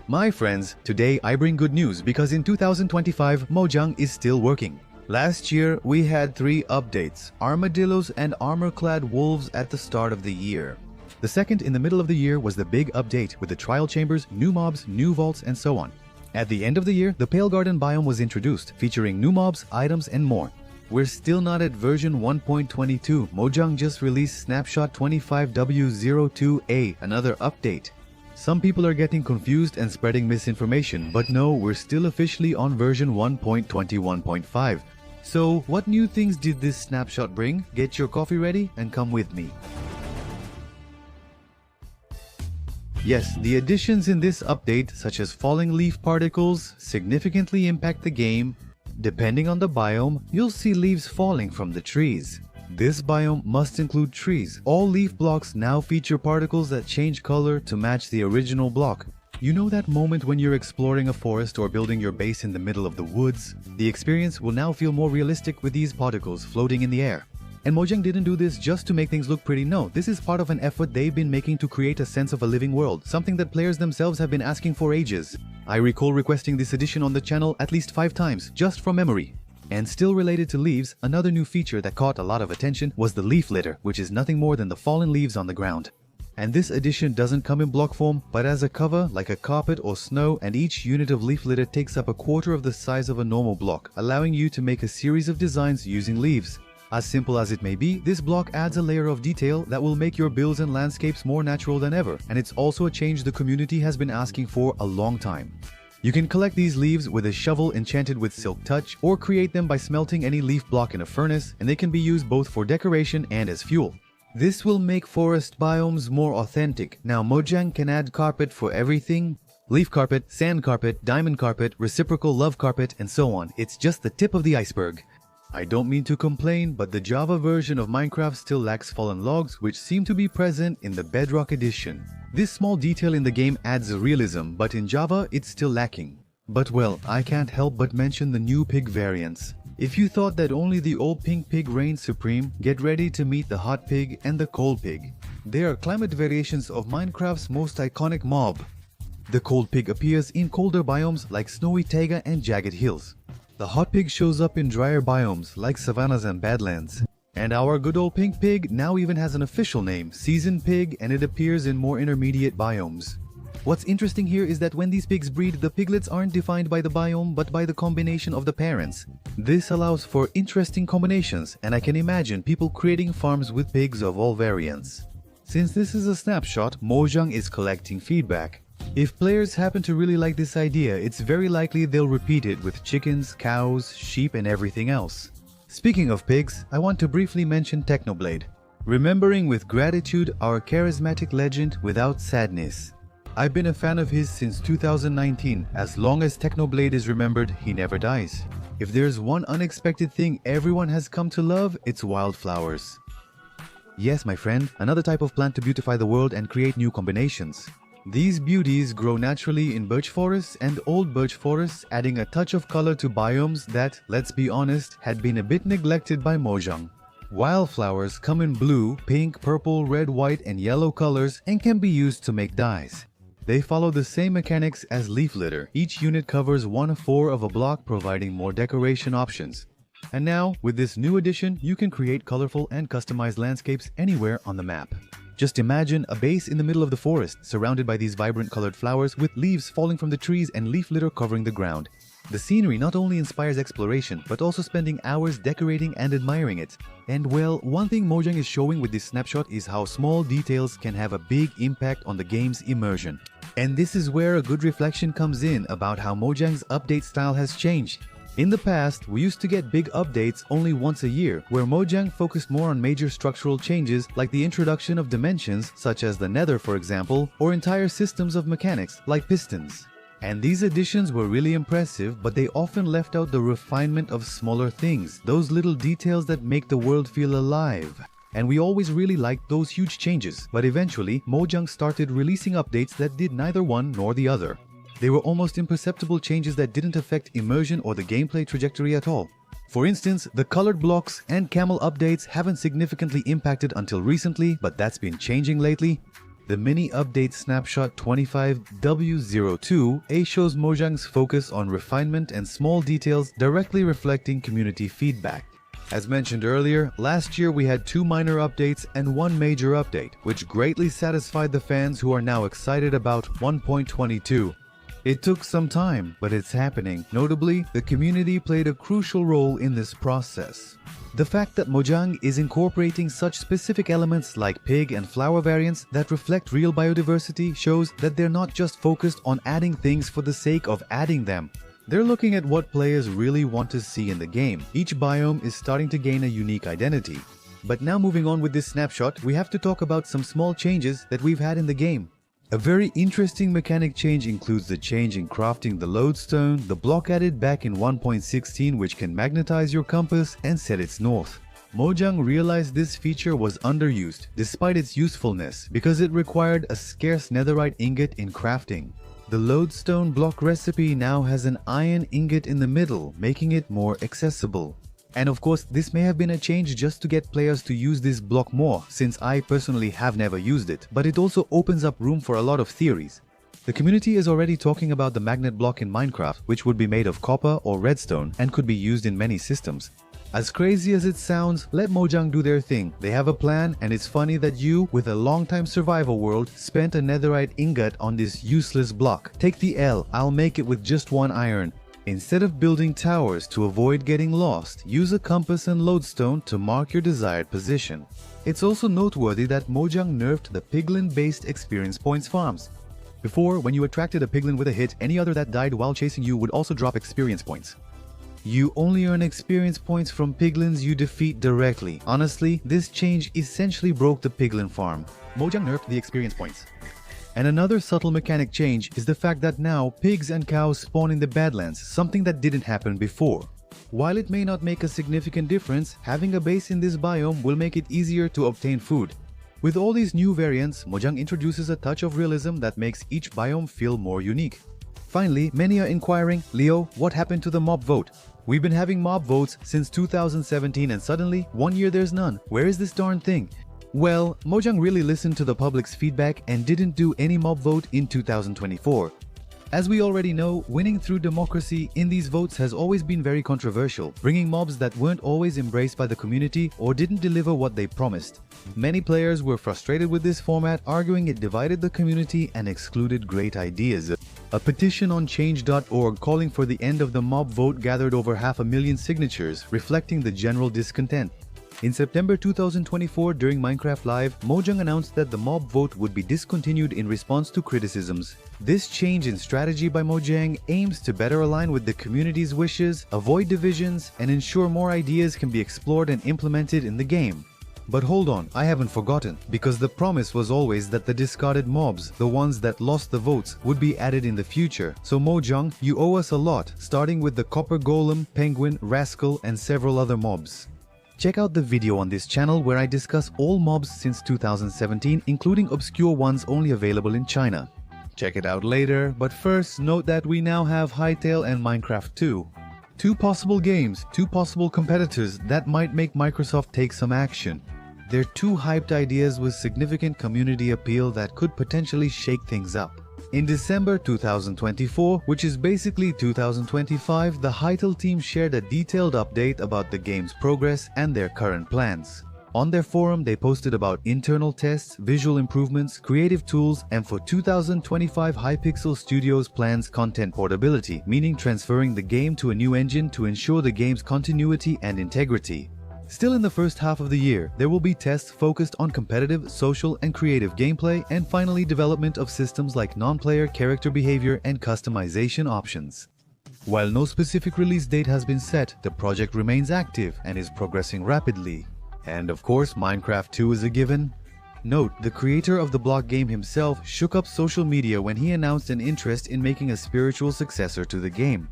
My friends, today I bring good news because in 2025, Mojang is still working. Last year, we had 3 updates, armadillos and armor-clad wolves at the start of the year. The second in the middle of the year was the big update with the trial chambers, new mobs, new vaults, and so on. At the end of the year, the Pale Garden biome was introduced, featuring new mobs, items, and more. We're still not at version 1.22. Mojang just released Snapshot 25W02A, another update. Some people are getting confused and spreading misinformation, but no, we're still officially on version 1.21.5. So, what new things did this snapshot bring? Get your coffee ready and come with me. Yes, the additions in this update, such as falling leaf particles, significantly impact the game. Depending on the biome, you'll see leaves falling from the trees. This biome must include trees. All leaf blocks now feature particles that change color to match the original block. You know that moment when you're exploring a forest or building your base in the middle of the woods? The experience will now feel more realistic with these particles floating in the air. And Mojang didn't do this just to make things look pretty. No, this is part of an effort they've been making to create a sense of a living world, something that players themselves have been asking for ages. I recall requesting this addition on the channel at least 5 times, just from memory. And still related to leaves, another new feature that caught a lot of attention was the leaf litter, which is nothing more than the fallen leaves on the ground. And this addition doesn't come in block form, but as a cover, like a carpet or snow, and each unit of leaf litter takes up a quarter of the size of a normal block, allowing you to make a series of designs using leaves. As simple as it may be, this block adds a layer of detail that will make your builds and landscapes more natural than ever, and it's also a change the community has been asking for a long time. You can collect these leaves with a shovel enchanted with Silk Touch, or create them by smelting any leaf block in a furnace, and they can be used both for decoration and as fuel. This will make forest biomes more authentic. Now Mojang can add carpet for everything. Leaf carpet, sand carpet, diamond carpet, reciprocal love carpet, and so on. It's just the tip of the iceberg. I don't mean to complain, but the Java version of Minecraft still lacks fallen logs, which seem to be present in the Bedrock edition. This small detail in the game adds realism, but in Java it's still lacking. But well, I can't help but mention the new pig variants. If you thought that only the old pink pig reigned supreme, get ready to meet the hot pig and the cold pig. They are climate variations of Minecraft's most iconic mob. The cold pig appears in colder biomes like snowy taiga and jagged hills. The hot pig shows up in drier biomes like savannas and badlands. And our good old pink pig now even has an official name, Seasoned Pig, and it appears in more intermediate biomes. What's interesting here is that when these pigs breed, the piglets aren't defined by the biome but by the combination of the parents. This allows for interesting combinations, and I can imagine people creating farms with pigs of all variants. Since this is a snapshot, Mojang is collecting feedback. If players happen to really like this idea, it's very likely they'll repeat it with chickens, cows, sheep, and everything else. Speaking of pigs, I want to briefly mention Technoblade. Remembering with gratitude our charismatic legend without sadness. I've been a fan of his since 2019. As long as Technoblade is remembered, he never dies. If there's one unexpected thing everyone has come to love, it's wildflowers. Yes, my friend, another type of plant to beautify the world and create new combinations. These beauties grow naturally in birch forests and old birch forests, adding a touch of color to biomes that, let's be honest, had been a bit neglected by Mojang. Wildflowers come in blue, pink, purple, red, white, and yellow colors and can be used to make dyes. They follow the same mechanics as leaf litter. Each unit covers 1/4 of a block, providing more decoration options. And now, with this new addition, you can create colorful and customized landscapes anywhere on the map. Just imagine a base in the middle of the forest, surrounded by these vibrant colored flowers with leaves falling from the trees and leaf litter covering the ground. The scenery not only inspires exploration, but also spending hours decorating and admiring it. And well, one thing Mojang is showing with this snapshot is how small details can have a big impact on the game's immersion. And this is where a good reflection comes in about how Mojang's update style has changed. In the past, we used to get big updates only once a year, where Mojang focused more on major structural changes like the introduction of dimensions, such as the nether for example, or entire systems of mechanics like pistons. And these additions were really impressive, but they often left out the refinement of smaller things, those little details that make the world feel alive. And we always really liked those huge changes, but eventually Mojang started releasing updates that did neither one nor the other. They were almost imperceptible changes that didn't affect immersion or the gameplay trajectory at all. For instance, the colored blocks and camel updates haven't significantly impacted until recently, but that's been changing lately. The mini update Snapshot 25W02A shows Mojang's focus on refinement and small details directly reflecting community feedback. As mentioned earlier, last year we had 2 minor updates and 1 major update, which greatly satisfied the fans who are now excited about 1.22. It took some time, but it's happening. Notably, the community played a crucial role in this process. The fact that Mojang is incorporating such specific elements like pig and flower variants that reflect real biodiversity shows that they're not just focused on adding things for the sake of adding them. They're looking at what players really want to see in the game. Each biome is starting to gain a unique identity. But now moving on with this snapshot, we have to talk about some small changes that we've had in the game. A very interesting mechanic change includes the change in crafting the lodestone, the block added back in 1.16 which can magnetize your compass and set its north. Mojang realized this feature was underused despite its usefulness because it required a scarce netherite ingot in crafting. The lodestone block recipe now has an iron ingot in the middle, making it more accessible. And of course, this may have been a change just to get players to use this block more, since I personally have never used it, but it also opens up room for a lot of theories. The community is already talking about the magnet block in Minecraft, which would be made of copper or redstone and could be used in many systems. As crazy as it sounds, let Mojang do their thing. They have a plan, and it's funny that you, with a long-time survival world, spent a netherite ingot on this useless block. Take the L, I'll make it with just 1 iron. Instead of building towers to avoid getting lost, use a compass and lodestone to mark your desired position. It's also noteworthy that Mojang nerfed the piglin-based experience points farms. Before, when you attracted a piglin with a hit, any other that died while chasing you would also drop experience points. You only earn experience points from piglins you defeat directly. Honestly, this change essentially broke the piglin farm. Mojang nerfed the experience points. And another subtle mechanic change is the fact that now pigs and cows spawn in the Badlands, something that didn't happen before. While it may not make a significant difference, having a base in this biome will make it easier to obtain food. With all these new variants, Mojang introduces a touch of realism that makes each biome feel more unique. Finally, many are inquiring, Leo, what happened to the mob vote? We've been having mob votes since 2017 and suddenly, 1 year there's none. Where is this darn thing? Well, Mojang really listened to the public's feedback and didn't do any mob vote in 2024. As we already know, winning through democracy in these votes has always been very controversial, bringing mobs that weren't always embraced by the community or didn't deliver what they promised. Many players were frustrated with this format, arguing it divided the community and excluded great ideas. A petition on change.org calling for the end of the mob vote gathered over 500,000 signatures, reflecting the general discontent. In September 2024, during Minecraft Live, Mojang announced that the mob vote would be discontinued in response to criticisms. This change in strategy by Mojang aims to better align with the community's wishes, avoid divisions, and ensure more ideas can be explored and implemented in the game. But hold on, I haven't forgotten, because the promise was always that the discarded mobs, the ones that lost the votes, would be added in the future. So Mojang, you owe us a lot, starting with the Copper Golem, Penguin, Rascal, and several other mobs. Check out the video on this channel where I discuss all mobs since 2017, including obscure ones only available in China. Check it out later, but first note that we now have Hytale and Minecraft 2. 2 possible games, 2 possible competitors that might make Microsoft take some action. They're 2 hyped ideas with significant community appeal that could potentially shake things up. In December 2024, which is basically 2025, the Hytale team shared a detailed update about the game's progress and their current plans. On their forum, they posted about internal tests, visual improvements, creative tools, and for 2025 Hypixel Studios plans content portability, meaning transferring the game to a new engine to ensure the game's continuity and integrity. Still in the first half of the year, there will be tests focused on competitive, social, and creative gameplay, and finally development of systems like non-player character behavior and customization options. While no specific release date has been set, the project remains active and is progressing rapidly. And of course, Minecraft 2 is a given. Note, the creator of the block game himself shook up social media when he announced an interest in making a spiritual successor to the game.